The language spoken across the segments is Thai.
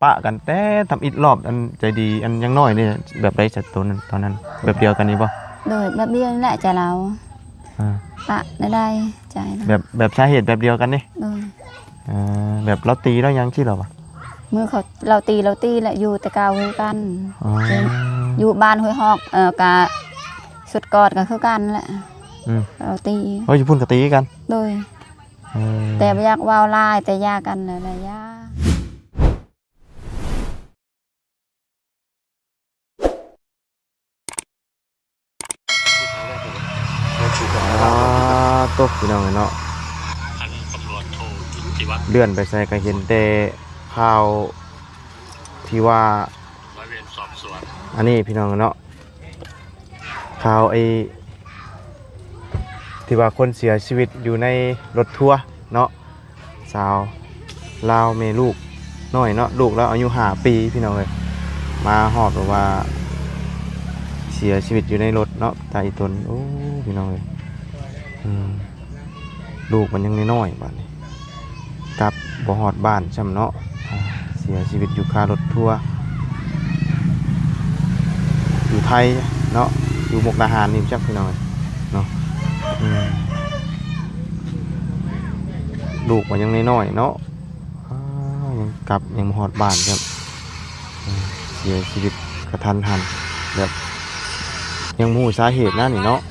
ปะกันแต่ทำอิดรอบอันใจดีอันยังน้อยนี่แบบไรจัดตัวนั้นตอนนั้นแบบเดียวกันนี่ป่ะโดยแบบเดียวนี่แหละใจเราปะได้ใจแบบสาเหตุแบบเดียวกันนี่โดยแบบเราตีแล้วยังที่เราป่ะเมื่อเขาเราตีแหละอยู่แต่กาวกันอยู่บ้านห้วยหอกกะสุดกอดกันคือกันแหละเราตีจะพูดกับตีกันโดยแต่ไม่อยากว่าวลายแต่ยากันเลยนะยาตัวพี่น้องเนาะเลื่อนไปใส่ก็เห็นแต่ข่าวที่ว่าอันนี้พี่น้องเนาะข่าวที่ว่าคนเสียชีวิตอยู่ในรถทัวร์เนาะสาวลาวเมลูกน้อยเนาะลูกแล้วอายุ5 ปีพี่น้องเลยมาหอบแบบว่าเสียชีวิตอยู่ในรถเนาะตายตนโอ้พี่น้องเลยลูกมันยังน้อยบ้านนี้กลับบ่ฮอดบ้านช่ำเนาะเสียชีวิตอยู่คารถทัวร์อยู่ไทยเนาะอยู่มุกดาหารนี่จักพี่น้องเนาะลูกมันยังน้อยๆเนาะยังกลับยังบ่ฮอดบ้านครับเสียชีวิตกระทันหันแบบยังบ่รู้สาเหตุนั่นนี่เนาะ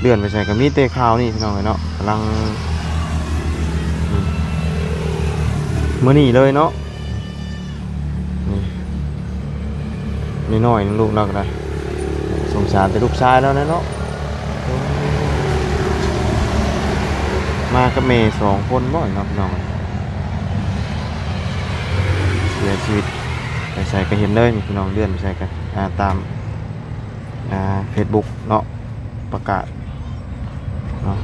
เลื่อนไปใส่กับมีเตะข่าวนี่พี่น้องเนาะกำลังมื้อนี้เลยเนาะนี่น้อยๆลูกเราก็ได้สงสารแต่ลูกชายแล้วนะเนาะมากับเมย์2 คนบ่อยเนาะพี่น้องเสียชีวิตไปใส่ก็เห็นเลยนี่พี่น้องเลื่อนไปใส่กันตามFacebook เนาะประกาศเนาะ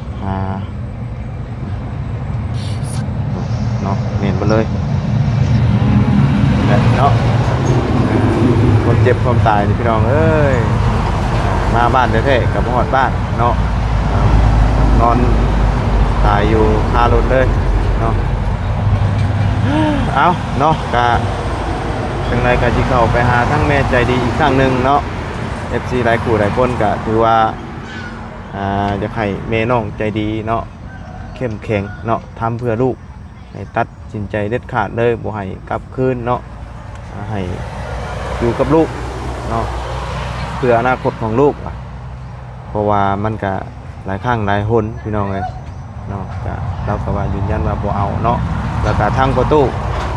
เนาะเน้นไปเลยเนาะคนเจ็บคนตายนี่พี่น้องเอ้ยมาบ้านแท้ๆกับหอดบ้านเนาะนอนตายอยู่คารถเลยเนาะเอาเนาะกะจังไรกะจิเข้าไปหาทั้งแม่ใจดีอีกครั้งหนึ่งเนาะ FC หลายคู่หลายคนกะถือว่าจะให้แม่น้องใจดีเนาะเข้มแข็งเนาะทำเพื่อลูกให้ตัดสินใจเด็ดขาดเลยบ่ให้กลับคืนเนาะให้อยู่กับลูกเนาะเพื่ออนาคตของลูกเพราะว่ามันก็หลายครั้งหลายหนพี่น้องเลยเนาะก็เราก็ว่ายืนยันว่าบ่เอาเนาะแล้วก็ทางประตู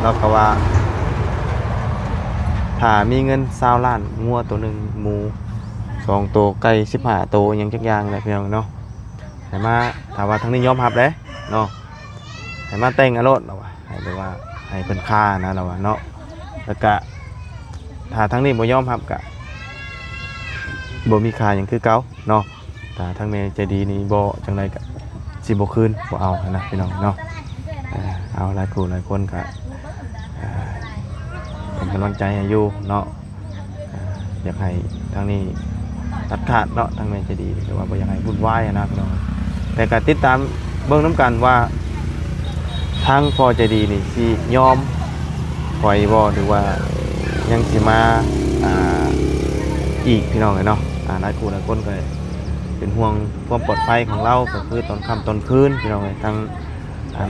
เราก็ว่าถ้ามีเงิน20 ล้านงัวตัวหนึ่งหมู2 ตัวไก่15 ตัวยังจักอย่างเลยพี่น้องเนาะให้มาถามว่าทางนี้ยอมรับเลยเนาะให้มาแต่งอรรถเราว่าให้แบบว่าให้เพิ่นค่านะเราว่าเนาะแล้วก็ถ้าทางนี้บ่ยอมรับก็บ่มีค่าหยังคือเก่าเนาะแต่ทางแม่ใจดีนี่บ่จังไดก็สิบ่คืนบ่เอานะพี่น้องเนาะเอาหลายคู่หลายคนก็เป็นกำลังใจให้อยู่เนาะอยากให้ทางนี้ตัดขาดเนาะทางแม่ใจดีแต่ว่าบ่อยากให้วุ่นวายนะพี่น้องแต่ก็ติดตามเบิ่งนํกันว่าทางพ่อใจดีนี่สิยอมปล่อยบ่หรือว่ายังสิมาอีกพี่น้องเลยเนาะหลายคู่หลายคนก็เป็นห่วงความปลอดภัยของเราก็คือตอนค่ำตอนคืนพี่น้องเลยทั้ง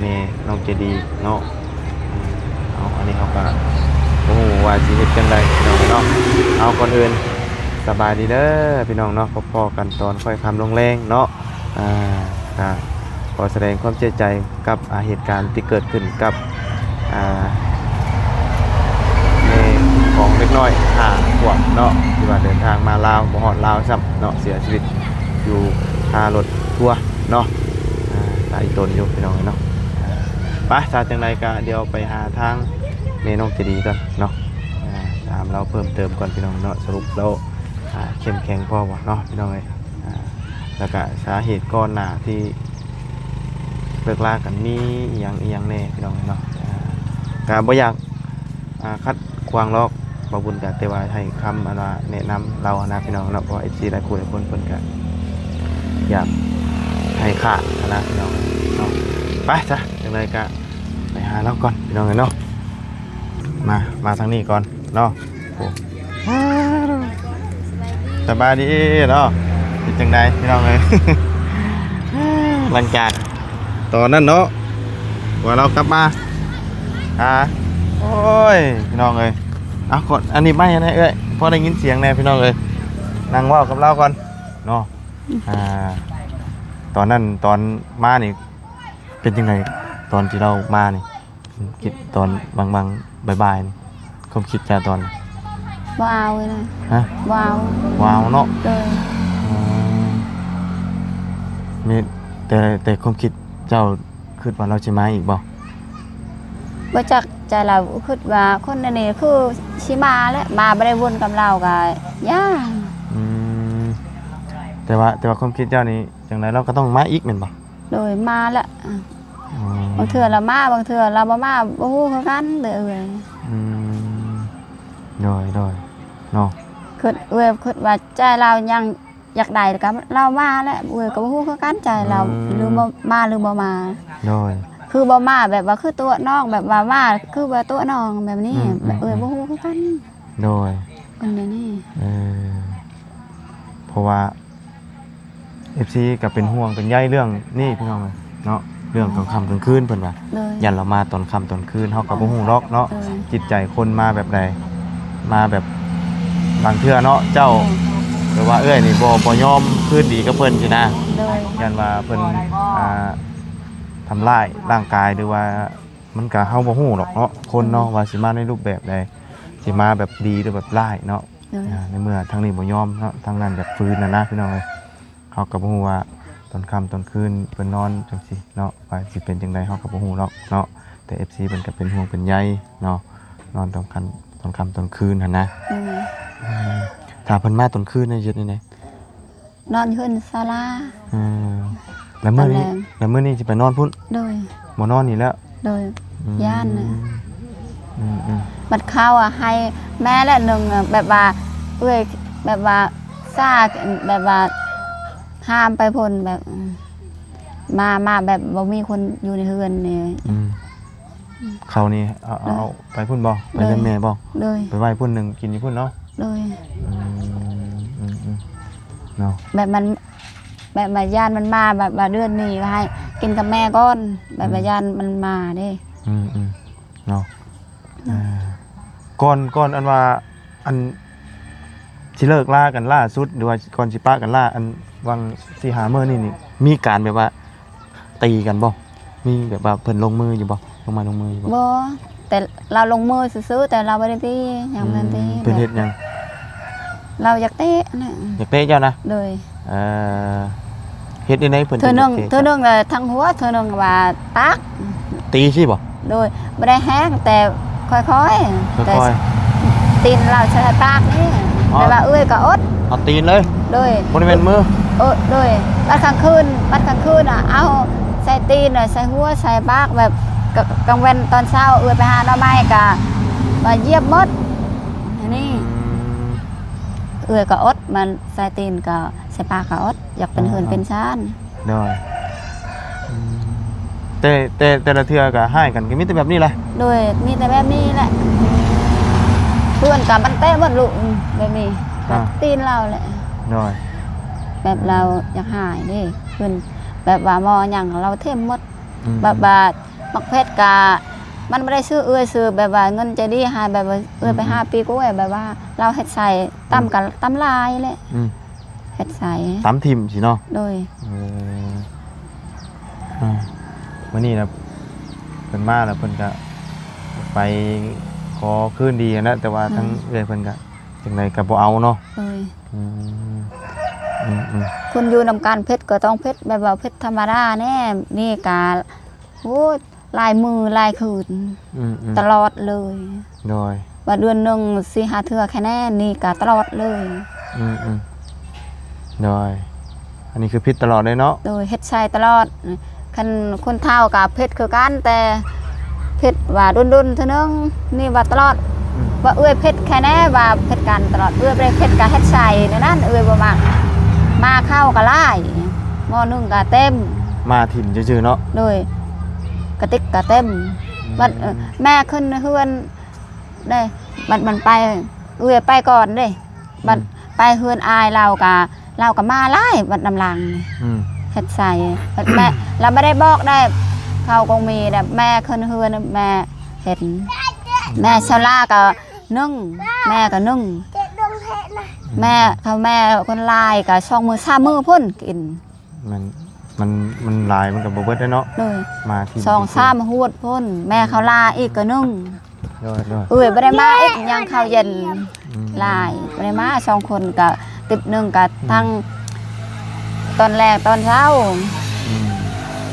แม่น้องเจดีเนาะเอาอันนี้เขาก็โอ้โหว่าสิเฮ็ดจังไดพี่น้องเนาะเอาก่อนอื่นสบายดีเด้อพี่น้องเนาะพอๆกันตอนค่อยคำลงแรงเนาะขอแสดงความเสียใจกับเหตุการณ์ที่เกิดขึ้นกับของเล็กน้อย5 ขวบเนาะที่ว่าเดินทางมาลาวบ่ฮอดลาวซ้ำเนาะเสียชีวิตอยู่คารถทัวร์เนาะตายตนอยู่พี่น้องเนาะไปจากจังไรก็เดี๋ยวไปหาทางแม่น้องเจดีก่อนเนาะตามเราเพิ่มเติมก่อนพี่น้องเนาะสรุปแล้วเข้มแข็งพอวะเนาะพี่น้องเลยแล้วก็สาเหตุก่อนหน้าที่เลิกลากันมีอีหยังแน่พี่น้องเนาะก็บ่อยากคัดควางลอกบ่บุญกับแต่ว่าให้คำแนะนำเรานะพี่น้องเนาะเพราะFCหลายคู่หลายคนเพิ่นก็อยากให้ขาดนะพี่น้องเนาะไปจ้ะจังไรก็ไปหาเราก่อนพี่น้องเนาะ มาทางนี้ก่อนเนาะโอ้สบายดีเนาะเป็นจังไดพี่น้องเอ้ย หลังจากตอนนั้นเนาะว่าเรากลับมาโอ้ยพี่น้องเอ้ยเอาก่อนอันนี้ไม่นะเอ้ยพอได้ยินเสียงแน่พี่น้องเอ้ยนั่งเว่ากับเราก่อนเนาะตอนนั้นตอนมานี่เป็นยังไงตอนที่เรามานี่คิดตอนบางบ่ายๆนี่ความคิดจากตอน บ่เอาเลยนะ ฮะ บ่เอา ว้าวเนาะ เลย มีแต่ความคิดเจ้าคิดว่าเราจะมาอีกบ่ บ่จักใจเราคิดว่าคนอันนี้คือสิมาแล้วมาบ่ได้วนกับเราก็ย่า อืมแต่ว่าความคิดเจ้านี่จังไดเราก็ต้องมาอีกแม่นบ่ โดยมาแล้วบางเทื่อเรามาบางเทื่อเราบ่มาบ่ฮู้คือกันเด้อเอ้ย อืมโดยเนาะ คิดว่าใจเรายังอยากได้ก็เรามาแล้วเอ้ยก็บ่ฮู้คือกันใจเราหรือบ่มาหรือบ่มา โดย คือบ่มาแบบว่าคือตัวน้องแบบว่ามาคือว่าตัวน้องแบบนี้แบบบ่ฮู้คือกัน โดย คนเดียวนี่ เพราะว่า FC ก็เป็นห่วงเป็นใยเรื่องนี่พี่น้องเนาะเรื่องกลางค่ำกลางคืนเพิ่นว่า เลย ยันเรามาตอนค่ำตอนคืนเฮาก็บ่ฮู้หรอกเนาะ จิตใจคนมาแบบใดมาแบบบางเทื่อเนาะเจ้าหรือว่าเอ้ยนี่บ่ยอมคืนดีกับเพิ่นสินะ เลย ยันว่าเพิ่นทำร้ายร่างกายหรือว่ามันก็เฮาบ่ฮู้หรอกเนาะคนเนาะว่าสิมาในรูปแบบใดสิมาแบบดีหรือแบบร้ายเนาะ เลย ในเมื่อทางนี้บ่ยอมเนาะทางนั้นแบบฟื้นนะพี่น้องเอ้ยเฮาก็บ่ฮู้ว่าตอนค่ำตอนคืนเพิ่นนอนจังซี่เนาะว่าสิเป็นจังไดเฮาก็บ่ฮู้หรอกเนาะแต่ FC เพิ่นก็เป็นห่วงเป็นใยเนาะนอนตอนค่ำตอนคืนหั่นนะ ถ้าเพิ่นมาตอนคืนนี่เฮ็ดจังได๋ นอนขึ้นศาลา แล้วมื้อนี้ ตอนแรก แล้วมื้อนี้สิไปนอนพุ่น โดย บ่นอนนี่แล้ว โดยย่านน่ะ อืม บัดเข้าให้แม่และหนึงแบบว่าเอ้ยแบบว่าซ่าแบบว่าห้ามไปพ้นแบบมาแบบบ่มีคนอยู่ในเฮือนนี่ เขานี่เอาไปพุ่นบ่ไปเล่นแม่บ่ เลย ไปไหว้พุ่นหนึงกินอยู่พุ่นเนาะ เลย เนาะ แบบมันแบบว่าย่านมันมาแบบว่าเดือนนี้ก็ให้กินกับแม่ก่อนแบบว่าย่านมันมาเด้ เนาะก่อนอันว่าอันสิเลิกลากันล่าสุดหรือว่าก่อนสิปะกันล่าอันวัง4-5 มื้อนี่มีการแบบว่าตีกันบ่มีแบบว่าเพิ่นลงมืออยู่บ่ลงมืออยู่บ่ บ่แต่เราลงมือซื้อๆแต่เราบ่ได้ตีหยังบ่ได้ตี เป็นเฮ็ดหยัง เราอยากเตะน่ะ อยากเตะเจ้านะ เลย เฮ็ดได้ไหนเพิ่น เธอนึงทั้งหัวเธอนึงว่าตัก ตีสิบ่ โดยบ่ได้แฮงแต่ค่อยๆแต่ ค่อย ตีนเราใช้ปากนี่แต่ว่าเอ้ยก็อด ๆเอาตีนเลย โดย บ่ได้แม่นมือ โดยบัดกลางคืนอ่ะเอาใส่ตีนน่ะใส่หัวใส่ปากแบบกลางวันตอนเช้าเอ้ยไปหาหน่อไม้ก็ว่าเหยียบหมดอันนี้เอ้ยก็อดมันใส่ตีนก็ใส่ปากก็อดอยากเป็นเฮือนเป็นชาน ได้แต่ละเทื่อก็ให้กันก็มีแต่แบบนี้แหละ โดยมีแต่แบบนี้แหละเพื่อนกับมันเต้หมดลูกแบบนี้แบบตีนเราแหละ ได้ แบบเราอยากหายเดิเพื่อนแบบว่ามออย่างเราเทมหมดแบบว่ามักเพชรกามันไม่ได้ซื้อซื้อแบบว่าเงินใจดีหายแบบว่าไป5 ปีก็แบบว่าเราเฮ็ดใส่ตำกันตำลายแหละเฮ็ดใส่ ตามทีมสิเนาะ โดย วันนี้นะเพิ่นมาแล้วเพิ่นก็ไปขอคืนดีนะแต่ว่าทั้งเอื้อยเพิ่นก็จังไดก็บ่เอาเนาะ โดย คุณ อยู่นำการเพชรก็ต้องเพชรแบบว่าเพชรธรรมดาแน่นี่กาโอ้ลายมือลายคืนตลอดเลย โดย ว่าเดือนหนึ่ง4-5 เทื่อแค่แน่นี่กาตลอดเลย โดยอันนี้คือพิษตลอดเลยเนาะ โดยเฮ็ดใช้ตลอดคันคนเฒ่ากับเพชรคือกันแต่เพชรว่าดุนๆเท่านึงนี่ว่าตลอดว่าเอื้อยเพชรแค่แน่ว่าเพชรกันตลอดเอื้อยเพชรก็เฮ็ดใช้นั่นเอื้อยบ่มักมาเข้าก็หลายหม้อนึงก็เต็ม มาถิ่มซื่อๆเนาะ โดยกระติกก็เต็มบัดแม่ขึ้นเฮือน เด้มันไปเอื้อยไปก่อนเด้บัดไปเฮือนอายเราก็มาไล่บัดนำหลังเฮ็ดใส่บัดแม่เราไม่ได้บอกได้เขาคงมีแบบแม่ขึ้นเฮือนแม่เห็นแม่ชาลาก็นึ่งแม่ก็นึ่งแม่คนลายก็ช่องมือ3 มื้อพ่นกินมันลายมันกับบ่เบิดได้เนาะมาที่2-3 หวดพ่นแม่เขาลาอีกก็นึ่งด้วยบ่ได้มาอีกยังข้าวเย็นลายบ่ได้มา2 คนก็ติด1ก็ทั้งตอนแรกตอนเช้า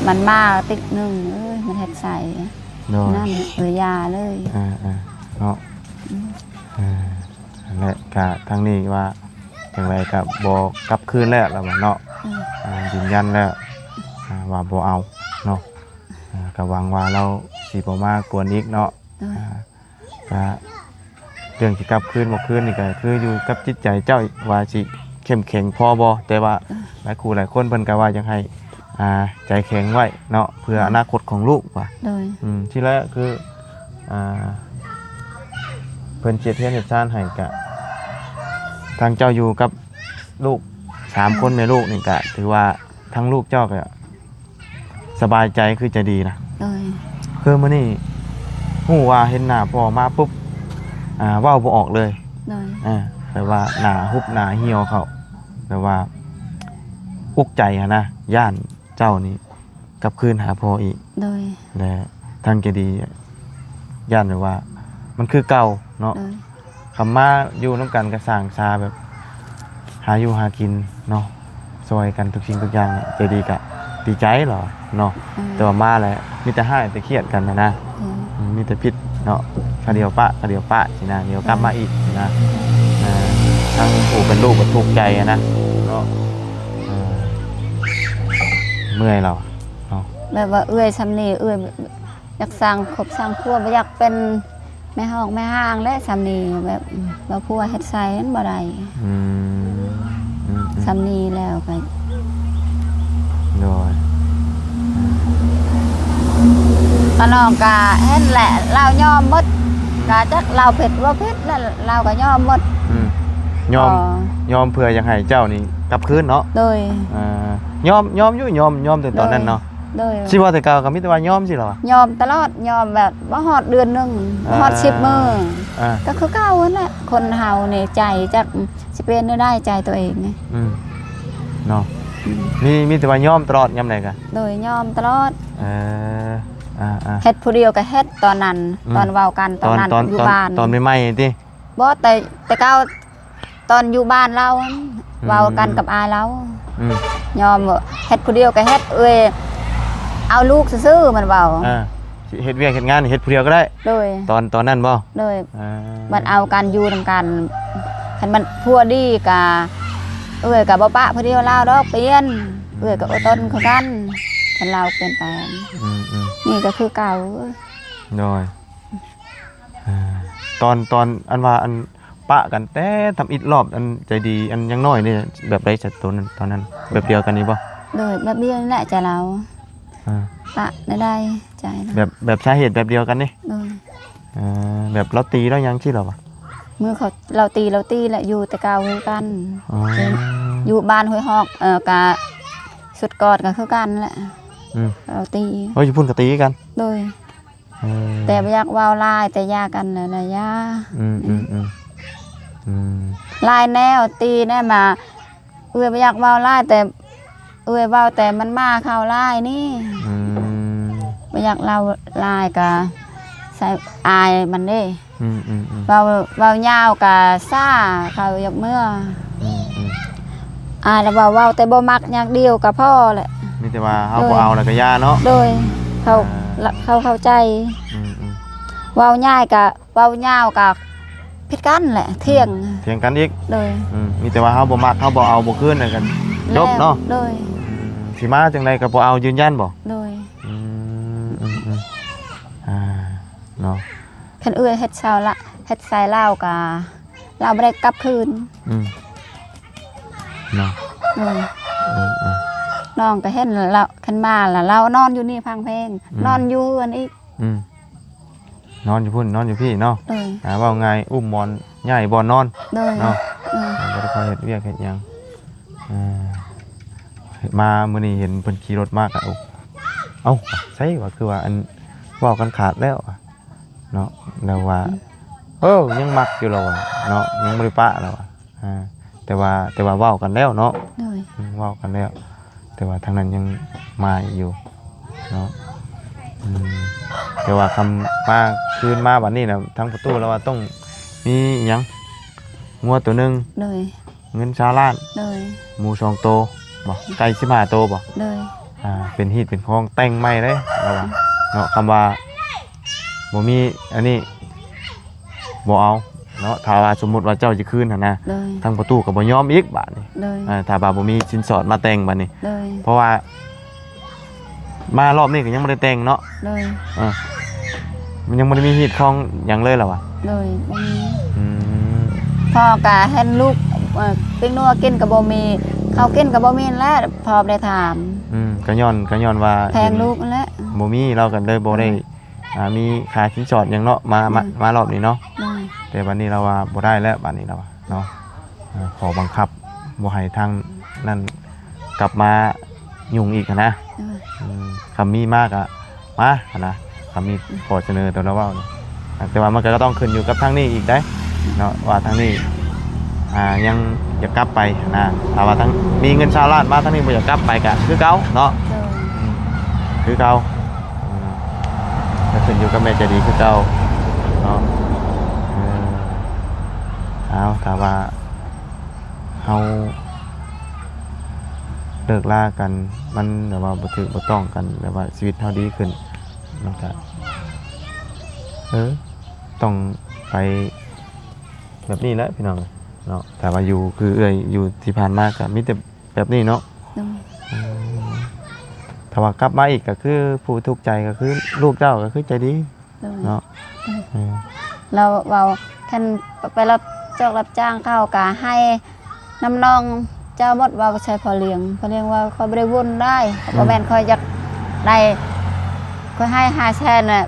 มันมาติด1มันเฮ็ดใส่นั่นยาเลยเนาะและก็ทางนี้ว่าจังไรก็บ่กลับคืนแล้วล่ะเนาะยืนยันแล้วว่าบ่เอาเนาะก็หวังว่าเราสิบ่มากวนอีกเนาะก็เรื่องที่กลับคืนบ่คืนนี่ก็คืออยู่กับจิตใจเจ้าว่าสิเข้มแข็งพอบ่แต่ว่าหลายครูหลายคนเพิ่นก็ว่ายังให้ใจแข็งไว้เนาะเพื่ออนาคตของลูกว่าที่แรกคือเพิ่นเจ็ดเทียนเฮ็ดซ่านให้กะทางเจ้าอยู่กับลูก3 คนแม่ลูกนี่กะถือว่าทั้งลูกเจ้าก็สบายใจคือจะดีนะคือมื้อนี้ฮู้ว่าเห็นหน้าพ่อมาปุ๊บเว้าบ่ออกเลยแปลว่าหน้าหุบหน้าเหี่ยวเขาแปลว่าอุกใจนะย่านเจ้านี่กลับคืนหาพ่ออีกและทางจะดีย่านแบบว่ามันคือเก่าเนาะคำมาอยู่น้ำกันก็สร้างชาแบบหาอยู่หากินเนาะซอยกันทุกสิ่งทุกอย่างใจดีกะดีใจเหรอเนาะแต่ว่ามาแล้วมีแต่ให้แต่เครียดกันนะมีแต่พิษเนาะคาเดียวปะสินะเดี๋ยวกลับมาอีกนะทั้งผู้เป็นลูกก็ทุกข์ใจนะเนาะเมื่อยเราเนาะแบบว่าเอื้อยซำนี่เอื้อยอยากสร้างครบสร้างครัวบ่อยากเป็นแม่ห้องแม่ห้างและซำนี่แบบบ่พัวเฮ็ดไสนั้นบ่ได้ซำนี่แล้วก็โดยตอนน้องก็เห็นแหละเรายอมหมดก็จักเราเผ็ดบ่เผ็ดแล้วเราก็ยอมหมดยอมเพื่ออยากให้เจ้านี่กลับคืนเนาะโดยยอมอยู่ยอมแต่ตอนนั้นเนาะสิว่าแต่เก่าก็มีแต่ว่ายอมสิเหรอยอมตลอดยอมแบบบ่ฮอดเดือนนึงบ่ฮอด10 มื้อก็คือเก่านั่นแหละคนเฮานี่ใจจักสิเป็นได้ใจตัวเองไงเนาะมีแต่ว่ายอมตลอดยามใดก็โดยยอมตลอดเฮ็ดผู้เดียวก็เฮ็ดตอนนั้นตอนเว้ากันตอนนั้นอยู่บ้านตอนใหม่ๆติบ่แต่เก่าตอนอยู่บ้านเราเว้ากันกับอาเรายอมเฮ็ดผู้เดียวก็เฮ็ดเอาลูกซื่อๆมันเว้าเฮ็ดเวียกเฮ็ดงานเฮ็ดผู้เดียวก็ได้ตอนนั้นบ่มันเอากันอยู่นำกันคันมันพัวดีก็ก็บ่ปะผู้เดียวลาวดอกเปลี่ยนก็อดทนคือกันคันเราเปลี่ยนแปลงนี่ก็คือเก่าโดยตอนอันว่าอันปะกันแต่ทำอิดรอบอันใจดีอันยังน้อยนี่แบบไรจัดตัวนั้นตอนนั้นแบบเดียวกันนี่ป่ะโดยแบบเดียวนี่แหละใจเราปะได้ใจแบบสาเหตุแบบเดียวกันนี่แบบเราตีแล้วยังชื่อเราปะเมื่อเราตีแหละอยู่แต่เก่ากันอยู่บ้านห้วยฮอกกะสุดกอดกันคือกันแหละเราตีอยู่พุ่นกับตีกันโดยแต่ไม่อยากว่าวลายแต่ยากันเลยนะยาลายแนวตีแน่มาไม่อยากว่าวลายแต่ว่าวแต่มันมาเข้าลายนี่ไม่อยากเราลายกับใส่อายมันดิว่าวยาวกับซ่าเขาอยากเมื่อแล้วว่าวแต่บ่มักอย่างเดียวกับพ่อแหละมีแต่ว่าเขาบ่เอาแล้วก็ย่าเนาะโดยเขาเข้าใจว่าวง่ายกับว่าวยาวกับพิดกันแหละเที่ยงกันอีกเลยมีแต่ว่าเขาบ่มักเขาบ่เอาบ่ขึ้นกันจบเนาะเลยสิมาจังไดก็บ่เอายืนยันบ่เลยเนาะคันเฮ็ดเช้าละเฮ็ดสายลาวกะเราบ่ได้กลับคืนเนาะน้องก็เห็นเราคันมาล่ะเรานอนอยู่นี่ฟังเพลงนอนอยู่อันอีก นอนอยู่พุ่นนอนอยู่พี่เนาะ โดย ว่าไงอุ้มหมอนใหญ่บ่นอน โดย เนาะ โดย บ่ได้คอยเฮ็ดเวียกเฮ็ดหยังมามื้อนี้เห็นเพิ่นขี่รถมากอ่ะเอ้าใช่ว่าคือว่าอันเว้ากันขาดแล้วอะเนาะแล้วว่ายังมักอยู่แล้วอะเนาะยังบ่ได้ปะแล้วอะแต่ว่าเว้ากันแล้วเนาะ โดย เว้ากันแล้ว แต่ว่าทางนั้นยังมาอยู่เนาะแต่ว่าคำมาคืนมาบัดนี้น่ะทางประตูแล้วว่าต้องมีหยังงัวตัวหนึง โดย เงินชาวล้าน โดย หมู2โตวบ่ไก่15โตวบ่ โดย เป็นฮีตเป็นของแต่งใหม่เลยระว่าเนาะคำว่าบ่มีอันนี้บ่เอาเนาะถ้าว่าสมมุติว่าเจ้าจะคืนหั่นนะ โดย ทางประตูก็บ่ยอมอีกบาดนี้ โดย ถ้าบ่าบ่มีสินสอดมาแต่งบัดนี้ โดย เพราะว่ามารอบนี้ก็ยังบ่ได้แต่งเนาะ โดย มันยังบ่ได้มีฮีตของหยังเลยล่ะวะ โดยบ่มี อืม พ่อกะเห็นลูกปิ้งนัวกินกับบ่มีข้าวกินกับบ่มีนั่นแหละพอได้ถาม ก็ย้อนว่า แพงลูกนั่นแหละ บ่มีเราก็เลยบ่ได้มีค่าสินสอดหยังเนาะมารอบนี้เนาะ โดย แต่บัดนี้เราว่าบ่ได้แล้วบัดนี้เราว่าเนาะขอบังคับบ่ให้ทางนั่นกลับมายุ่งอีกนะ โดย คำมีมากอะมานะคำมีขอเสนอตัวเราว่าแต่ว่ามันก็ต้องขึ้นอยู่กับทางนี้อีกได้เนาะว่าทางนี้ยังอยากกลับไปนะถ้าว่าทางมีเงินชาวล้านมาทางนี้บ่อยากกลับไปก็คือเก่าเนาะ โดย คือเก่าก็ขึ้นอยู่กับแม่ใจดีคือเก่าเนาะเอาถ้าว่าเฮาเลิกลากันมันแบบว่าบ่ถูกบ่ต้องกันแบบว่าชีวิตเฮาดีขึ้นมันก็ต้องไปแบบนี้แหละพี่น้องเนาะแต่ว่าอยู่คืออยู่ที่ผ่านมาก็มีแต่แบบนี้เนาะ โดย ถ้าว่ากลับมาอีกก็คือผู้ทุกข์ใจก็คือลูกเจ้าก็คือใจดี โดย เนาะ เราเว้าคันไปรับจ้างเข้ากะให้น้ำนองเจ้าหมดว่าใช้พอเลี้ยงว่าค่อยบ่ได้วนได้บ่แม่นค่อยอยากได้ค่อยให้500,000น่ะ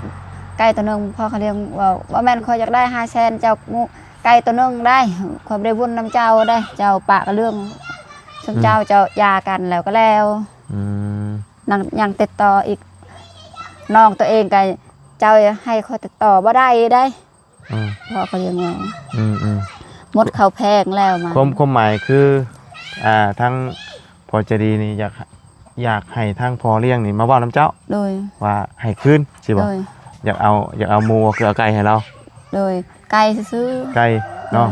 ไก่ตัวนึงพอเขาเลี้ยงว่าแม่นค่อยอยากได้500,000เจ้าไก่ตัวนึงได้ค่อยบ่ได้วนน้ำเจ้าได้เจ้าปะก็เรื่องสมเจ้าหย่ากันแล้วก็แล้วยังติดต่ออีกน้องตัวเองก็เจ้าให้ค่อยติดต่อบ่ได้พอเขาเลี้ยงว่าหมดเขาแพงแล้วมาความหมายคือทั้งพอจะดีนี่อยากให้ทั้งพอเลี้ยงนี่มาเว้าน้ำเจ้าโดยว่าให้คืนสิบ่อยากเอาหมูคือเอาไก่ให้เราโดยไก่ซื้อไก่เนาะ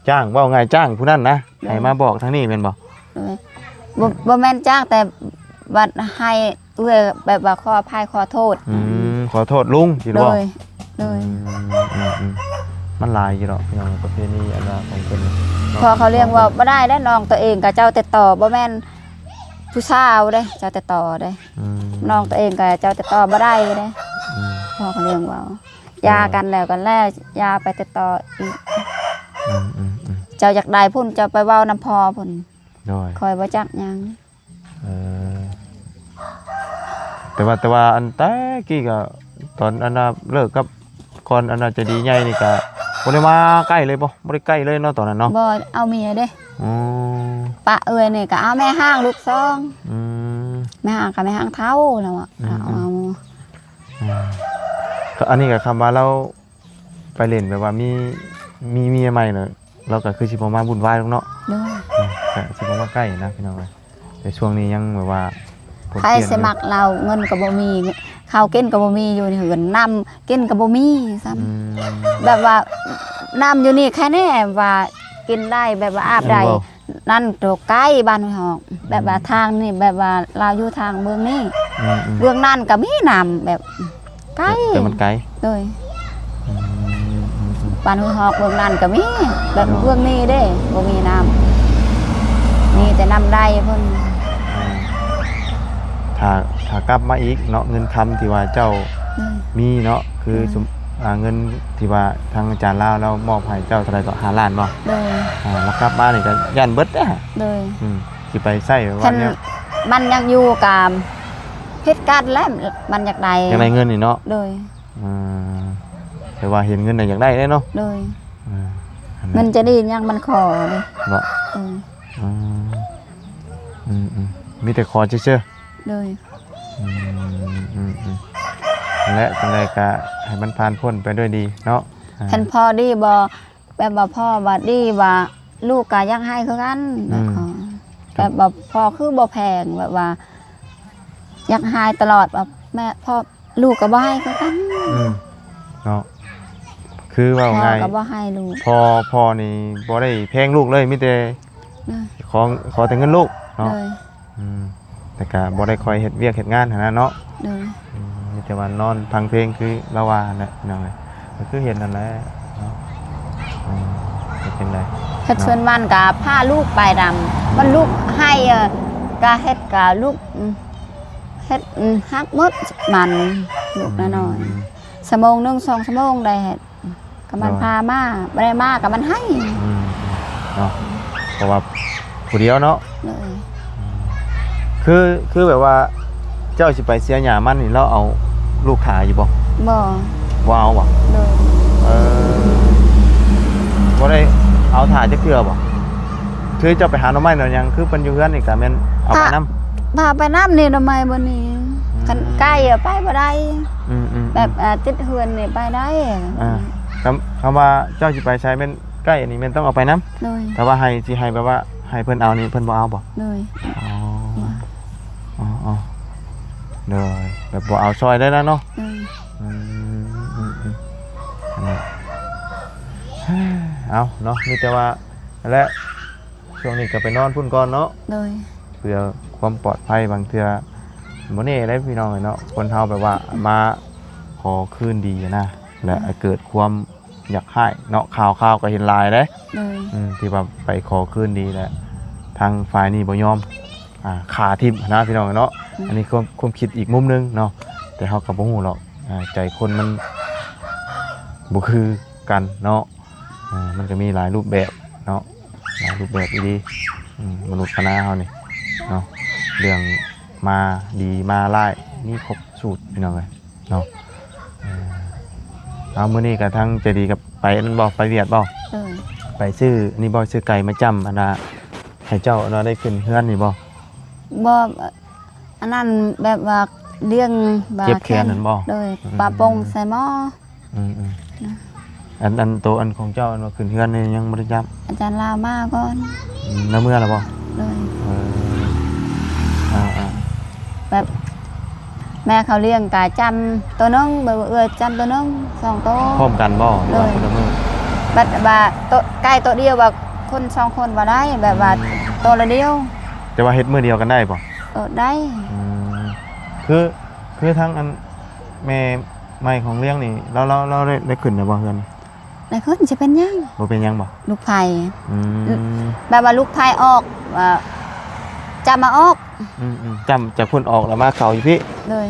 จ้างเว้าไงจ้างผู้นั้นนะให้มาบอกทางนี้แม่นบ่บ่แม่นจ้างแต่บัดให้แบบว่าขออภัยขอโทษขอโทษลุงสิบ่โดยมันหลายอยู่ดอกพี่น้องประเพณีอันว่าของเพิ่นพอเขาเรียกว่าบ่ได้แล้วน้องตัวเองกับเจ้าติดต่อบ่แม่นผู้สาวเด้เจ้าติดต่อเด้น้องตัวเองกับเจ้าติดต่อบ่ได้เด้พอเขาเรียกว่ายากันแล้วยาไปติดต่ออีกเจ้าอยากได้พุ่นเจ้าไปเว้าน้ำพอพุ่นคอยบ่จักหยังแต่ว่าอันแต่กี้ก็ตอนอันน่ะเลิกกับก่อนอันน่ะจะดีใหญ่นี่ก็บ่ได้มาใกล้เลยบ่ได้ใกล้เลยเนาะตอนนั้นเนาะบ่เอาเมียเด้ปะนี่ก็เอาแม่ห้างลูกซองแม่ห้างกับแม่ห้างเท่าแล้วอ่ะเอาก็อันนี้ก็คำว่าเราไปเล่นแบบว่ามีเมียใหม่เนาะเราก็คือสิบ่มาวุ่นวายหรอกเนาะก็สิบ่มาใกล้นะพี่น้องแต่ช่วงนี้ยังแบบว่าใครสมัครเราเงินก็บ่มีข้าวกินก็บ่มีอยู่ในเหือนน้ำกินก็บ่มีซ้ำแบบว่าน้ำอยู่นี่แค่นี้ว่ากินได้แบบว่าอาบได้นั่นตัวใกล้บ้านเฮาแบบว่าทางนี่แบบว่าเราอยู่ทางเมืองนี่เมืองนั่นก็มีน้ำแบบใกล้แต่มันไกลโดยบ้านเฮาเมืองนั่นก็มีแบบเมืองนี้เด้บ่มีน้ำมีแต่น้ำได้เพิ่นถ้ากลับมาอีกเนาะเงินคำที่ว่าเจ้ามีเนาะคือเงินที่ว่าทางอาจารย์ลาวเรามอบให้เจ้าเท่าไรก็5 ล้านบ่แล้วกลับมานี่ก็ย่านเบิดเด้อสิไปใช้ว่าเนี่ยมันยังอยู่กับเหตุการณ์แล้วมันอยากได้เงินนี่เนาะ อ่าแต่ว่าเห็นเงินน่ะอยากได้เนาะ โดย อัน มั นั้น จะดียังมันขอเลย บ่ เออ มีแต่ขอเชื่อ โดย และจังไดก็ให้มันผ่านพ้นไปด้วยดีเนาะ เห็นพ่อดีบ่แบบว่าพ่อว่าดีว่าลูกก็ยังให้คือกันแบบขอแบบว่าพ่อคือบ่แพงแบบว่าอยากให้ตลอดแบบแม่พ่อลูกก็บ่ให้คือกัน เนาะคือว่า พ่อ ไง ก็บ่ให้ลูก พ่อนี่บ่ได้แพงลูกเลยมีแต่ เลย ขอแต่เงินลูกเนาะ เลย แต่ก็บ่ได้คอยเฮ็ดเวียกเฮ็ดงานหั้นนะเนาะ เลย มีแต่ว่านอนฟังเพลงคือละว่านั่นแหละนั่นแหละก็คือเห็นนั่นแหละเนาะจะเป็นไร เฮ็ดชวนมันก็พาลูกไปดำมันลูกให้ก็เฮ็ดก็ลูกเฮ็ดฮักหมดมันลูกน้อยๆชั่วโมงนึง2ชั่วโมงได้เฮ็ดก็มันพามาบ่ได้มาก็มันให้ เนาะเพราะว่าผู้เดียวเนาะ เลย คือแบบว่าเจ้าสิไปเสียหญ้ามันนี่เราเอาลูกขาอยู่บ่ บ่ บ่เอาบ่ เลย บ่ได้เอาถ่าจะเกลือบ่คือเจ้าไปหาหน่อไม้หน่อยยังคือเพิ่นอยู่เฮือนนี่ก็แม่นเอาไปนำ พาไปน้ำนี่ทำไมบ่นี่กันใกล้ไปบ่ได้แบบติดเฮือนนี่ไปได้ คำว่าเจ้าสิไปใช้แม่นใกล้อันนี้แม่นต้องเอาไปนำ เลย แต่ว่าให้สิให้แบบว่าให้เพิ่นเอานี่เพิ่นบ่เอาบ่ เลย อ๋อเลยแบบบ่เอาซอยได้แล้วเนาะ เลย เอาเนาะมีแต่ว่าและช่วงนี้ก็ไปนอนพุ่นก่อนเนาะ เลย เพื่อความปลอดภัยบางเทื่อบ่แน่ได้พี่น้องเนาะคนเฮาแบบว่ามาขอคืนดีนะและเกิดความอยากให้เนาะข่าวก็เห็นหลายเด้ เลย ที่ว่าไปขอคืนดีแหละทางฝ่ายนี้บ่ยอมขาทิ่มนะพี่น้องเนาะอันนี้ความคิดอีกมุมนึงเนาะแต่เฮาก็บ่ฮู้หรอกใจคนมันบ่คือกันเนาะมันก็มีหลายรูปแบบเนาะหลายรูปแบบดีมนุษย์คณะเฮานี่เนาะเรื่องมาดีมาร้ายนี่ครบสูตรพี่น้องเอ้ยเนาะเอามื้อนี้ก็ทั้งใจดีกับไปนั่นบ่ไปเวียดบ่ เลย ไปซื้อนี่บ่ซื้อไก่มาจำอันน่ะให้เจ้าอันน่ะได้ขึ้นเฮือนนี่บ่ บ่อันนั้นแบบว่าเลี้ยง เจ็บแขนนั่นบ่ เลยปลาปงใส่หม้อ อันโตอันของเจ้าอันว่าขึ้นเฮือนนี่ยังบ่ได้จับ อาจารย์ลาวมาก่อน แล้วเมื่อแล้วบ่ เลย อ่า แบบแม่เขาเลี้ยงกะจำตัวนึงแบบจำตัวนึง2ตัว พร้อมกันบ่ เลย ว่าคนละมื้อ แบบว่าตัวใกล้ตัวเดียวแบบคน2คนบ่ได้แบบว่าตัวละเดียว แต่ว่าเฮ็ดมื้อเดียวกันได้บ่ ได้ คือทั้งอันแม่ใหม่ของเลี้ยงนี่เราได้ขึ้นแล้วบ่เฮือน ในคนจะเป็นยัง บ่เป็นหยังบ่ ลูกไผ่ ม แบบว่าลูกไผ่ออกจะมาออก จำจากพุ่นออกแล้วมาเข้าอยู่พี่ เลย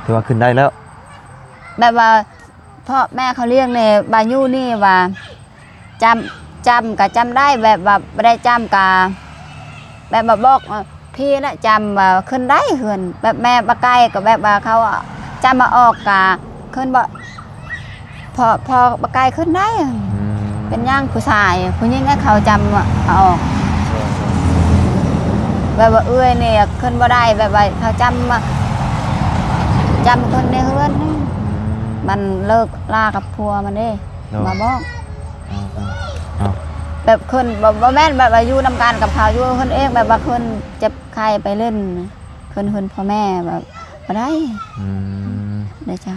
ถือว่าขึ้นได้แล้ว แบบว่าพ่อแม่เขาเลี้ยงเนี่ยบายูนี่ว่าจำกะจำได้แบบว่าไม่ได้จำกะแบบมาบอกพี่นะจำว่าขึ้นได้เหือนแบบแม่ปะไก่กับแบบว่าเขาจำมาออกกะขึ้นบ่พอปะไก่ขึ้นได้ เป็นย่างผู้ชายผู้หญิงให้เขาจำเอาออกแบบว่าเอื้อยเนี่ยขึ้นบ่ได้แบบว่าเขาจำคนในเฮือนนี่มันเลิกลากับพัวมันเด้มาบอกแบบคนบ่แม่นแบบว่าอยู่นำกันกับเขาอยู่คนเองแบบว่าคนเจ็บไข้ไปเล่นคนพ่อแม่แบบบ่ได้ได้จ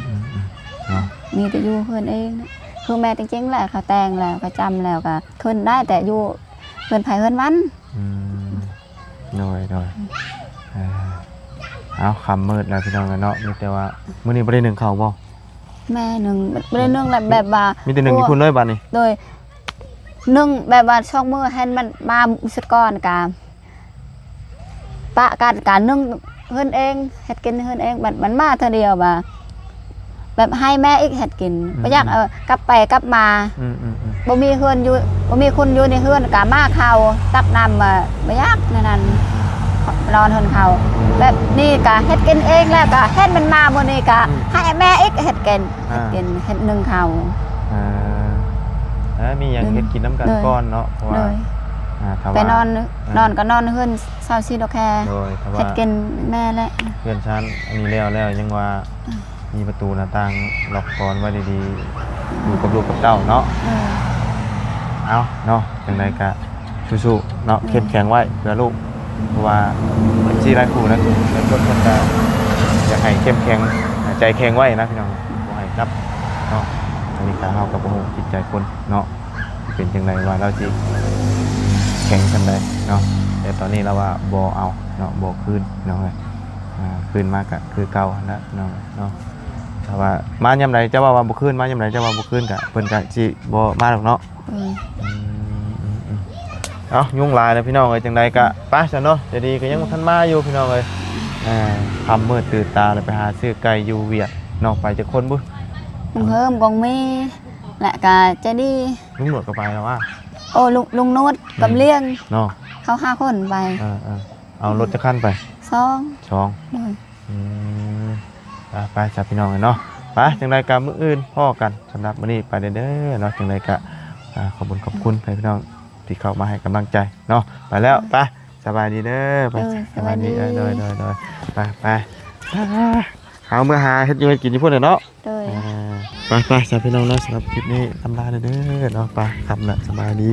ำมีแต่อยู่คนเองนะคือแม่จริงๆแหละเขาแต่งแล้วเขาจำแล้วก็คนได้แต่อยู่เพื่อนไผ่เพื่อนมัน โดยเอาคำมืดแล้วพี่น้องกันเนาะมีแต่ว่ามื้อนี้บ่ได้นึ่งข้าวบ่ แม่หนึ่งไม่ได้นึ่งแบบว่า มีแต่นึ่งที่พุ่นเลยบัดนี้ โดยนึ่งแบบว่าช่องมือให้มันมาอุสก้อนกาปะกันการนึ่งเฮือนเองเฮ็ดกินเฮือนเองมันมาเท่าเดียวแบบให้แม่อีกเฮ็ดกินบ่อยากกลับไปกลับมาบ่มีเฮือนอยู่บ่มีคนอยู่ในเฮือนกะมาเข้าตักน้ำบ่อยากนั่น นอนเฮินเขาแบบนี่ก็เฮ็ดกินเองแล้วก็เฮ็ดมันมาบ่นี่ก็ให้แม่อีกเฮ็ดกินเฮ็ดนึ่งเขา มีอย่างเฮ็ดกินน้ำกันก้อนเนาะเพราะว่าไปนอนก็นอนเฮือนเช้าซีดอกแค โดยถ้าว่า เฮ็ดกินแม่แหละ เพื่อนชั้นอันนี้แล้วยังว่ามีประตูหน้าต่างล็อกกลอนไว้ดีๆอยู่กับลูกกับเต้าเนาะเอาเนาะจังไดก็สู้ๆเนาะเข้มแข็งไว้เพื่อลูกเพราะว่าชีไรครูนะเป็นคนคนจะอยากให้เข้มแข็งใจแข็งไว้นะพี่น้องบ่ให้จับเนาะอันนี้ก็เฮากับบ่ฮู้จิตใจคนเนาะเป็นจังไดว่าเราสิแข็งจังไดเนาะแต่ตอนนี้เราว่าบ่เอาเนาะบ่คืนเนาะคืนมากก็คือเก่าแล้วเนาะถ้าว่ามายามใดจะว่าบ่คืนมายามใดจะว่าบ่คืนก็เพิ่นก็สิบ่มาหรอกเนาะเอายุ่งหลายเลยพี่น้องเอ้ยจังใดก็ไปซะเนาะจะดีก็ยังบ่ทันมาอยู่พี่น้องเอ้ยค่ำมืดตื่นตาเลยไปหาซื้อไก่อยู่เวียดนอกไปจักคนบุ ลุงเฮิมกองมีและก็จะดี ลุงหนวดก็ไปแล้วว่า โอ้ลุงโนดกับเลี้ยง เนาะ เขา5คนไป เอารถจะขั้นไป 2 ไปจับพี่น้องกันเนาะไปจังไรกะมื้ออื่นพ่อกันสำหรับมื้อนี้ไปเด้อเนาะจังไรกะขอบคุณพี่น้องที่เข้ามาให้กำลังใจเนาะไปแล้วไปสบายดีเด้อไปสบายดีโดยไปเอาเมื่อหาเฮ็ดอยู่ให้กินอยู่พุ่นเนาะไปจับพี่น้องเนาะสำหรับคลิปนี้ทำลาเด้อเนาะไปครับน่ะสบายดี